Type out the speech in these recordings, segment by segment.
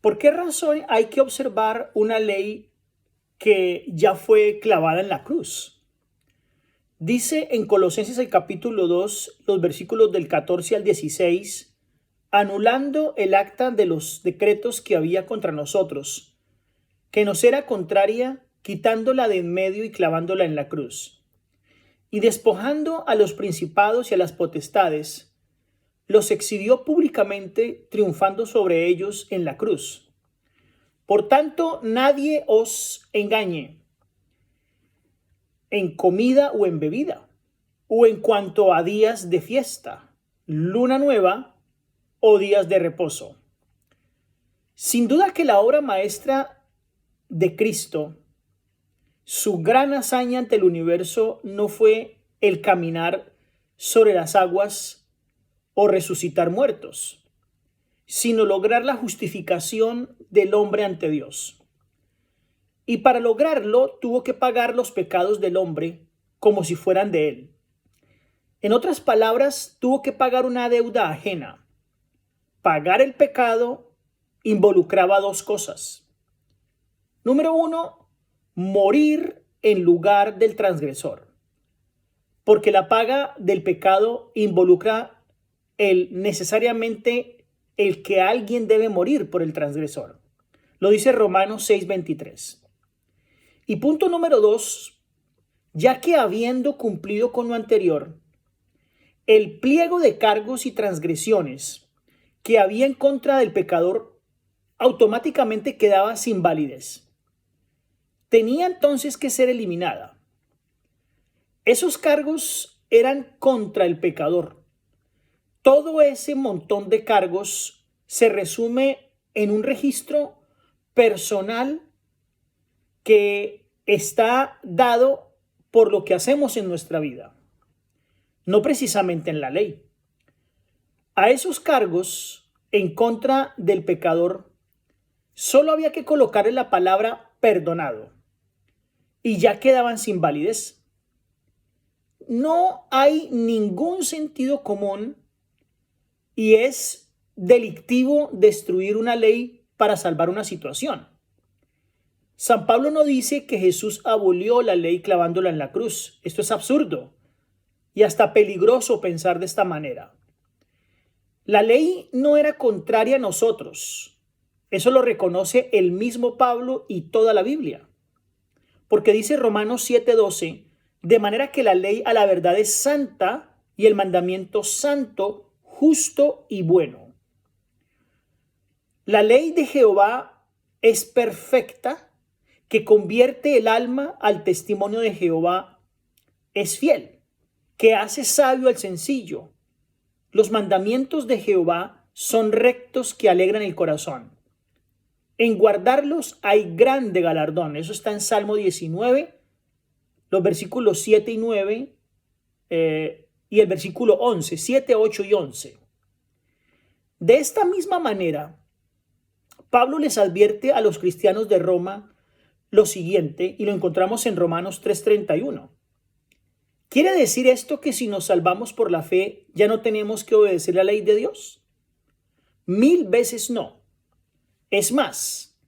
¿Por qué razón hay que observar una ley que ya fue clavada en la cruz? Dice en Colosenses el capítulo 2, los versículos del 14 al 16, anulando el acta de los decretos que había contra nosotros, que nos era contraria, quitándola de en medio y clavándola en la cruz. Y despojando a los principados y a las potestades, los exhibió públicamente, triunfando sobre ellos en la cruz. Por tanto, nadie os engañe en comida o en bebida, o en cuanto a días de fiesta, luna nueva o días de reposo. Sin duda que la obra maestra de Cristo, su gran hazaña ante el universo, no fue el caminar sobre las aguas o resucitar muertos, sino lograr la justificación del hombre ante Dios. Y para lograrlo tuvo que pagar los pecados del hombre como si fueran de él. En otras palabras, tuvo que pagar una deuda ajena. Pagar el pecado involucraba dos cosas. Número uno, morir en lugar del transgresor, porque la paga del pecado involucra necesariamente el que alguien debe morir por el transgresor. Lo dice Romanos 6:23. Y punto número 2, ya que habiendo cumplido con lo anterior, el pliego de cargos y transgresiones que había en contra del pecador automáticamente quedaba sin validez. Tenía entonces que ser eliminada. Esos cargos eran contra el pecador. Todo ese montón de cargos se resume en un registro personal que está dado por lo que hacemos en nuestra vida, no precisamente en la ley. A esos cargos en contra del pecador solo había que colocarle la palabra perdonado y ya quedaban sin validez. No hay ningún sentido común y es delictivo destruir una ley para salvar una situación. San Pablo no dice que Jesús abolió la ley clavándola en la cruz. Esto es absurdo y hasta peligroso pensar de esta manera. La ley no era contraria a nosotros. Eso lo reconoce el mismo Pablo y toda la Biblia. Porque dice Romanos 7:12, de manera que la ley a la verdad es santa y el mandamiento santo, justo y bueno. La ley de Jehová es perfecta, que convierte el alma al testimonio de Jehová, es fiel, que hace sabio al sencillo. Los mandamientos de Jehová son rectos que alegran el corazón. En guardarlos hay grande galardón. Eso está en Salmo 19, los versículos 7 y 9 y el versículo 11, 7, 8 y 11. De esta misma manera, Pablo les advierte a los cristianos de Roma lo siguiente, y lo encontramos en Romanos 3:31. ¿Quiere decir esto que si nos salvamos por la fe ya no tenemos que obedecer la ley de Dios? 1000 veces no. Es más,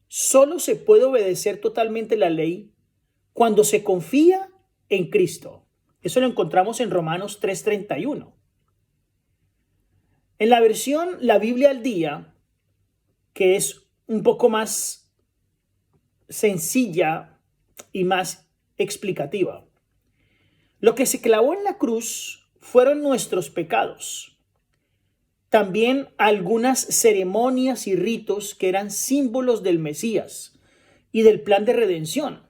solo se puede obedecer totalmente la ley cuando se confía en Cristo. Eso lo encontramos en Romanos 3:31. En la versión La Biblia al Día, que es un poco más sencilla y más explicativa, lo que se clavó en la cruz fueron nuestros pecados. También algunas ceremonias y ritos que eran símbolos del Mesías y del plan de redención,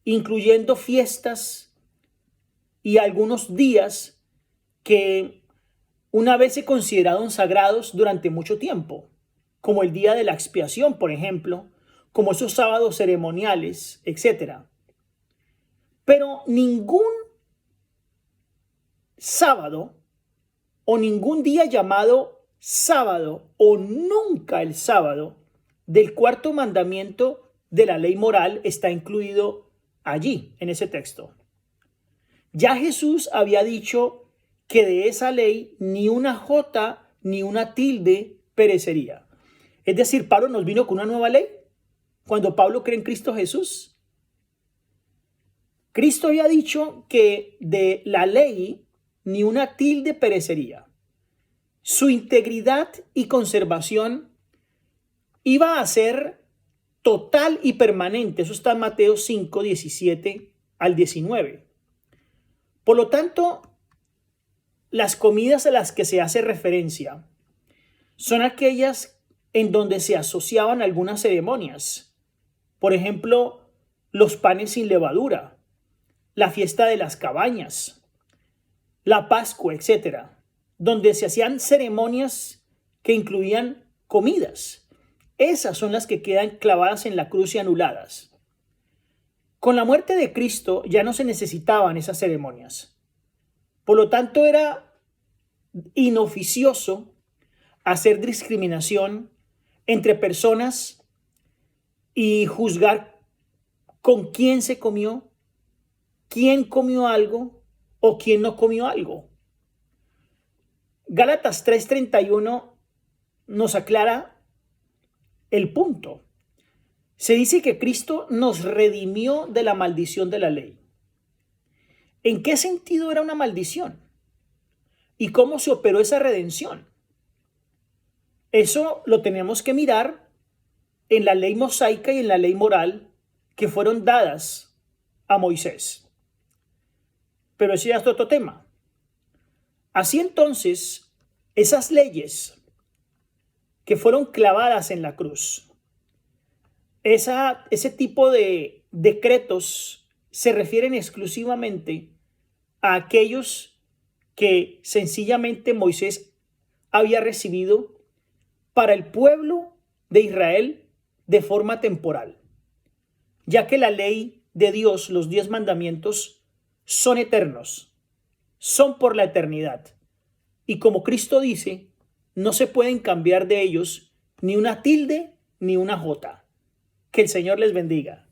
incluyendo fiestas y algunos días que una vez se consideraron sagrados durante mucho tiempo, como el día de la expiación, por ejemplo, como esos sábados ceremoniales, etc. Pero ningún sábado o ningún día llamado sábado o nunca el sábado del cuarto mandamiento de la ley moral está incluido allí, en ese texto. Ya Jesús había dicho que de esa ley ni una jota ni una tilde perecería. Es decir, Pablo nos vino con una nueva ley cuando Pablo cree en Cristo Jesús. Cristo había dicho que de la ley ni una tilde perecería. Su integridad y conservación iba a ser total y permanente. Eso está en Mateo 5, 17 al 19. Por lo tanto, las comidas a las que se hace referencia son aquellas en donde se asociaban algunas ceremonias. Por ejemplo, los panes sin levadura, la fiesta de las cabañas, la Pascua, etcétera, donde se hacían ceremonias que incluían comidas. Esas son las que quedan clavadas en la cruz y anuladas. Con la muerte de Cristo ya no se necesitaban esas ceremonias. Por lo tanto, era inoficioso hacer discriminación entre personas y juzgar con quién se comió, quién comió algo o quién no comió algo. Gálatas 3:31 nos aclara el punto. Se dice que Cristo nos redimió de la maldición de la ley. ¿En qué sentido era una maldición? ¿Y cómo se operó esa redención? Eso lo tenemos que mirar en la ley mosaica y en la ley moral que fueron dadas a Moisés. Pero ese ya es otro tema. Así entonces, esas leyes que fueron clavadas en la cruz, ese tipo de decretos se refieren exclusivamente a aquellos que sencillamente Moisés había recibido para el pueblo de Israel de forma temporal, ya que la ley de Dios, los 10 mandamientos, son eternos, son por la eternidad. Y como Cristo dice, no se pueden cambiar de ellos ni una tilde ni una jota. Que el Señor les bendiga.